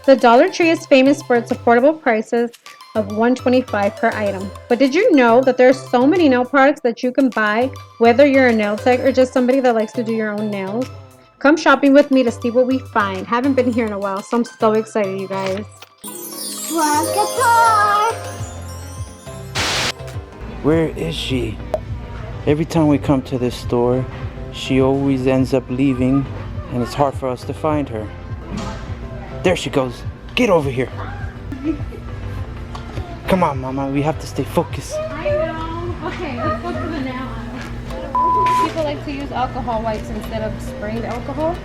The Dollar Tree is famous for its affordable prices of $1.25 per item. But did you know that there are so many nail products that you can buy, whether you're a nail tech or just somebody that likes to do your own nails? Come shopping with me to see what we find. Haven't been here in a while, so I'm so excited, you guys. Where is she? Every time we come to this store, she always ends up leaving, and it's hard for us to find her. There she goes. Get over here. Come on, Mama. We have to stay focused. I know. Okay, let's go to the nail aisle. People like to use alcohol wipes instead of spraying the alcohol,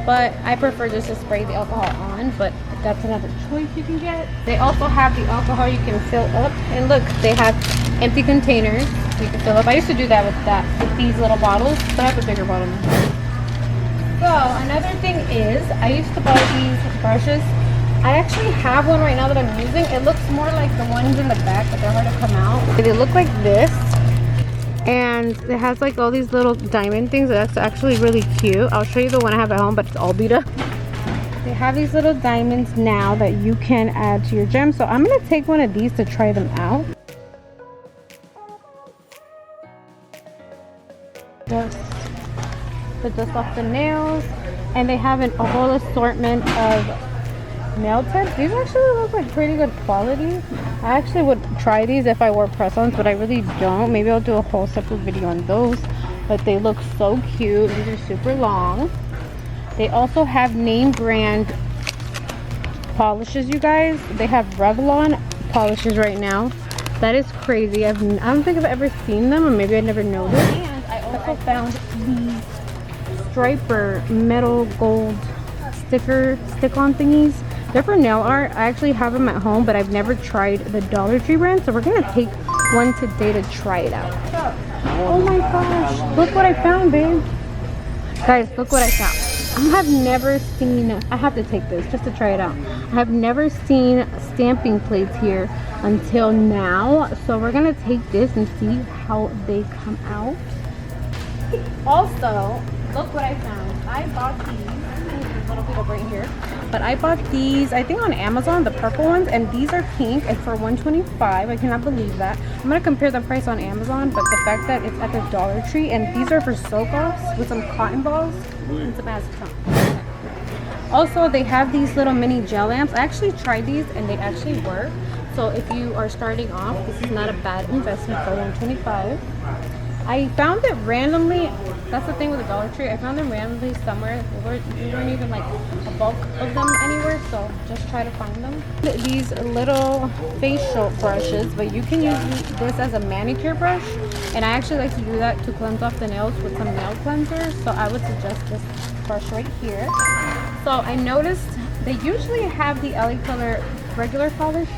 but I prefer just to spray the alcohol on, but that's another choice you can get. They also have the alcohol you can fill up, and look, they have empty containers you can fill up. I used to do that with these little bottles, but I have a bigger bottle now. So another thing is, I used to buy these brushes. I actually have one right now that I'm using. It looks more like the ones in the back, but they're hard to come out. They look like this, and it has like all these little diamond things. That's actually really cute. I'll show you the one I have at home, but it's all beat up. They have these little diamonds now that you can add to your gem. So I'm gonna take one of these to try them out. Just the dust off the nails, and they have a whole assortment of nail tips. These actually look like pretty good quality. I actually would try these if I wore press-ons, but I really don't. Maybe I'll do a whole separate video on those, but they look so cute. These are super long. They also have name brand polishes, you guys. They have Revlon polishes right now. That is crazy. I don't think I've ever seen them, or maybe I never noticed. And I also found these striper metal gold stick-on thingies. They're for nail art. I actually have them at home, but I've never tried the Dollar Tree brand, so we're gonna take one today to try it out. Oh my gosh, look what I found, babe. Guys, look what I found. I have never seen, I have to take this just to try it out. I have never seen stamping plates here until now, so we're gonna take this and see how they come out. Also, look what I found. I bought these. There's a little bit of right here, but I bought these, I think on Amazon, the purple ones, and these are pink and for $1.25. I cannot believe that. I'm gonna compare the price on Amazon, but the fact that it's at the Dollar Tree, and these are for soak-offs with some cotton balls and some acetone. Also, they have these little mini gel lamps. I actually tried these and they actually work. So if you are starting off, this is not a bad investment for $1.25. I found it randomly. That's the thing with the Dollar Tree. I found them randomly somewhere. We weren't even like a bulk of them anywhere, so just try to find them. These little facial brushes, but you can use this as a manicure brush, and I actually like to do that to cleanse off the nails with some nail cleanser. So I would suggest this brush right here. So I noticed they usually have the LA Color regular polish.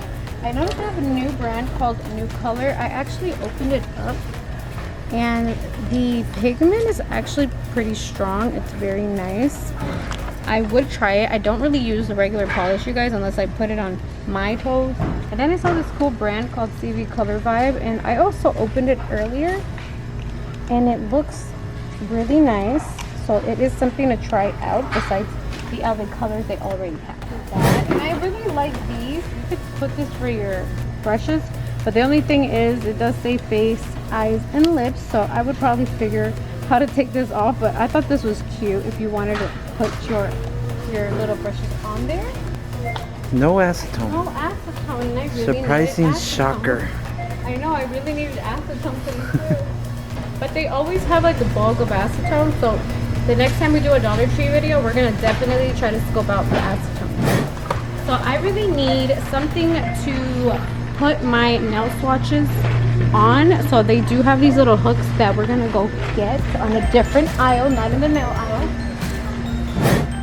I noticed they have a new brand called New Color. I actually opened it up, and the pigment is actually pretty strong. It's very nice. I would try it. I don't really use the regular polish, you guys, unless I put it on my toes. And then I saw this cool brand called CV Color Vibe, and I also opened it earlier, and it looks really nice. So it is something to try out besides the other colors they already have. And I really like these. You could put this for your brushes, but the only thing is it does say face, eyes, and lips, so I would probably figure how to take this off, but I thought this was cute if you wanted to put your little brushes on there. No acetone. No acetone. I really Surprising needed acetone. shocker. I know, I really needed acetone too. But they always have like a bulk of acetone, so the next time we do a Dollar Tree video, we're gonna definitely try to scope out the acetone. So I really need something to put my nail swatches on. So they do have these little hooks that we're gonna go get on a different aisle, not in the nail aisle.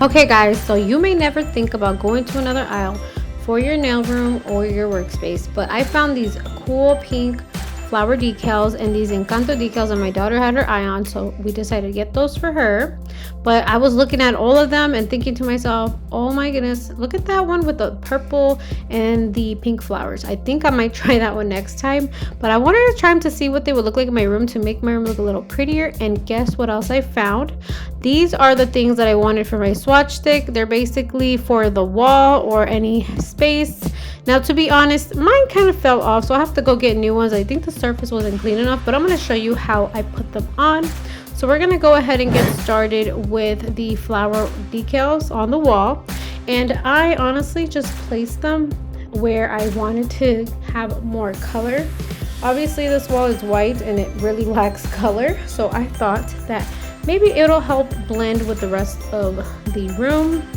Okay guys, so you may never think about going to another aisle for your nail room or your workspace, but I found these cool pink flower decals and these Encanto decals that my daughter had her eye on, so we decided to get those for her. But I was looking at all of them and thinking to myself, oh my goodness, look at that one with the purple and the pink flowers. I think I might try that one next time, but I wanted to try them to see what they would look like in my room to make my room look a little prettier. And guess what else I found? These are the things that I wanted for my swatch stick. They're basically for the wall or any space. Now, to be honest, mine kind of fell off, so I have to go get new ones. I think the surface wasn't clean enough, but I'm going to show you how I put them on. So we're going to go ahead and get started with the flower decals on the wall. And I honestly just placed them where I wanted to have more color. Obviously, this wall is white and it really lacks color, so I thought that maybe it'll help blend with the rest of the room.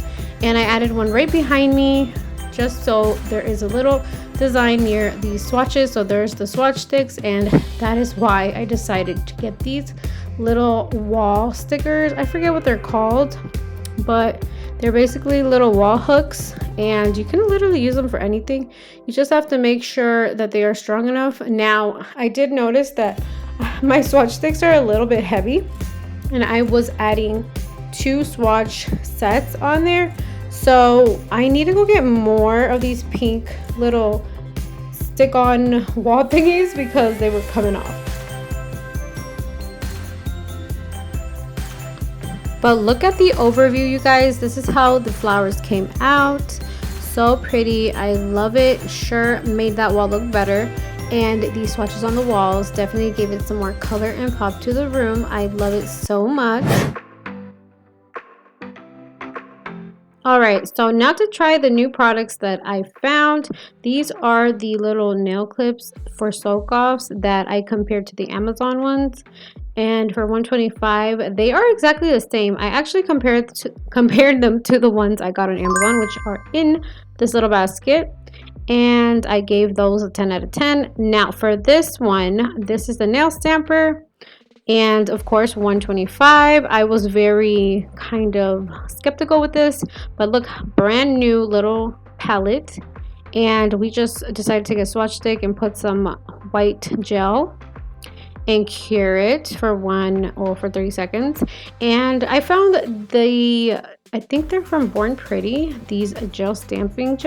And I added one right behind me, just so there is a little design near the swatches. So there's the swatch sticks, and that is why I decided to get these little wall stickers. I forget what they're called, but they're basically little wall hooks, and you can literally use them for anything. You just have to make sure that they are strong enough. Now, I did notice that my swatch sticks are a little bit heavy, and I was adding 2 swatch sets on there. So I need to go get more of these pink little stick-on wall thingies because they were coming off. But look at the overview, you guys. This is how the flowers came out. So pretty. I love it. Sure made that wall look better. And these swatches on the walls definitely gave it some more color and pop to the room. I love it so much. Alright, so now to try the new products that I found. These are the little nail clips for soak-offs that I compared to the Amazon ones. And for $125, they are exactly the same. I actually compared them to the ones I got on Amazon, which are in this little basket. And I gave those a 10 out of 10. Now for this one, this is the nail stamper. And of course, $125. I was very kind of skeptical with this, but look, brand new little palette. And we just decided to take a swatch stick and put some white gel and cure it for 30 seconds. And I found I think they're from Born Pretty, these gel stamping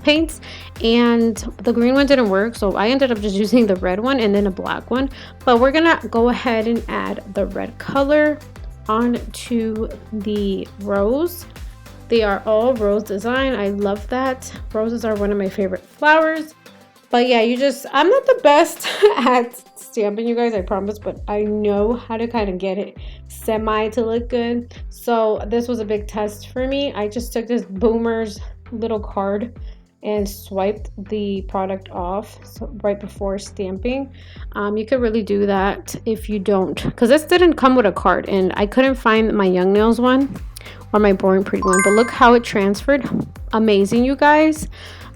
paints, and the green one didn't work, so I ended up just using the red one and then a black one. But we're gonna go ahead and add the red color onto the rose. They are all rose design. I love that. Roses are one of my favorite flowers. But yeah, I'm not the best at stamping, you guys, I promise, but I know how to kind of get it semi to look good. So this was a big test for me. I just took this Boomer's little card and swiped the product off right before stamping. You could really do that if you don't, because this didn't come with a card, and I couldn't find my Young Nails one or my Born Pretty one, but look how it transferred. Amazing, you guys.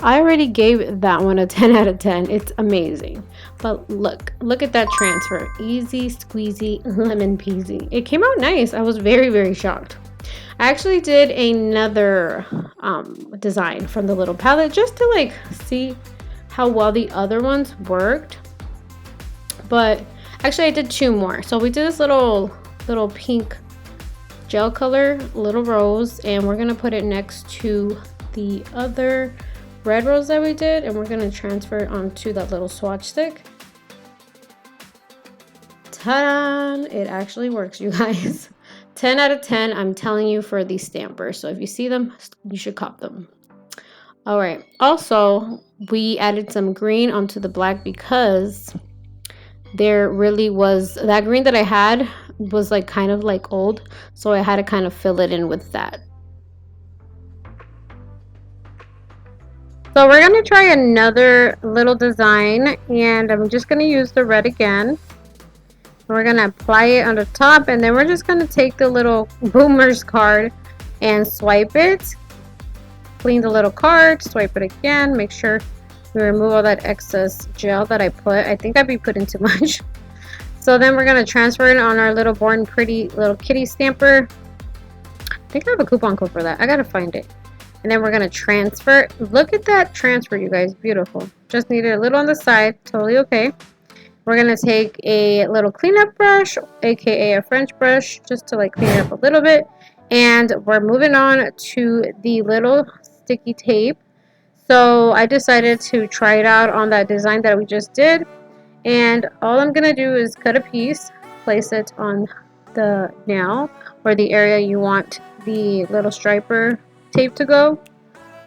I already gave that one a 10 out of 10. It's amazing. But look at that transfer. Easy squeezy lemon peasy. It came out nice. I was very, very shocked. I actually did another design from the little palette just to like see how well the other ones worked. But actually I did 2 more. So we did this little pink gel color, little rose, and we're gonna put it next to the other red rose that we did, and we're going to transfer it onto that little swatch stick. Ta-da! It actually works, you guys. 10 out of 10, I'm telling you, for these stampers. So if you see them, you should cop them. All right. Also, we added some green onto the black because there really was that green that I had was like kind of like old, so I had to kind of fill it in with that. So we're going to try another little design, and I'm just going to use the red again. We're going to apply it on the top, and then we're just going to take the little Boomer's card and swipe it. Clean the little card, swipe it again, make sure we remove all that excess gel that I put. I think I'd be putting too much. So then we're going to transfer it on our little Born Pretty little kitty stamper. I think I have a coupon code for that. I got to find it. And then we're going to transfer. Look at that transfer, you guys. Beautiful. Just needed a little on the side. Totally okay. we're gonna take a little cleanup brush, aka a French brush, just to like clean it up a little bit. And we're moving on to the little sticky tape. So I decided to try it out on that design that we just did. And all I'm gonna do is cut a piece, place it on the nail or the area you want the little striper tape to go.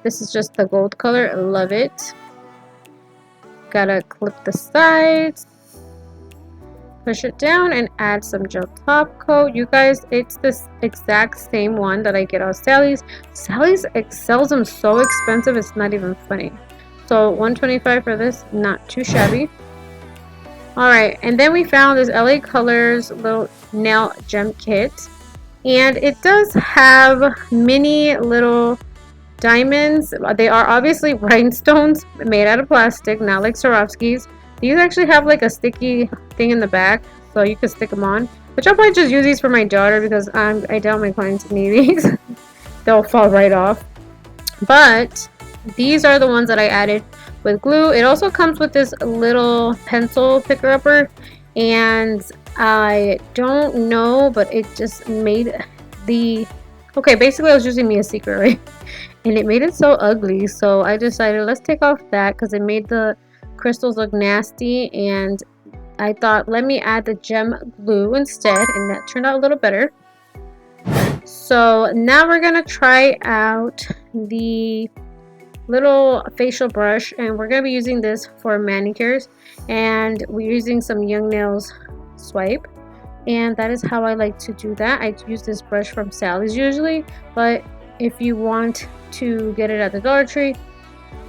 This is just the gold color. I love it. Gotta clip the sides, push it down, and add some gel top coat. You guys, it's this exact same one that I get on Sally's. Sally's sells them so expensive, it's not even funny. So $125 for this, not too shabby. Alright, and then we found this LA Colors little nail gem kit. And it does have mini little diamonds. They are obviously rhinestones made out of plastic, not like Swarovski's. These actually have like a sticky thing in the back, so you can stick them on. Which I'll probably just use these for my daughter because I doubt my clients need these. They'll fall right off. But these are the ones that I added with glue. It also comes with this little pencil picker upper, and I don't know, but it just made the... Okay, basically I was using me a secret, right? And it made it so ugly, so I decided let's take off that because it made the crystals look nasty, and I thought let me add the gem glue instead, and that turned out a little better. So now we're gonna try out the little facial brush, and we're gonna be using this for manicures, and we're using some Young Nails Swipe, and that is how I like to do that. I use this brush from Sally's usually, but if you want to get it at the Dollar Tree,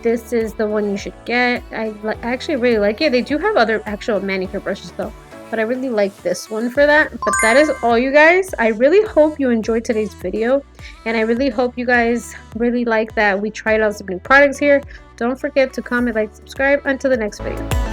this is the one you should get. I actually really like it. They do have other actual manicure brushes though, but I really like this one for that. But that is all, you guys. I really hope you enjoyed today's video, and I really hope you guys really like that we tried out some new products here. Don't forget to comment, like, subscribe. Until the next video.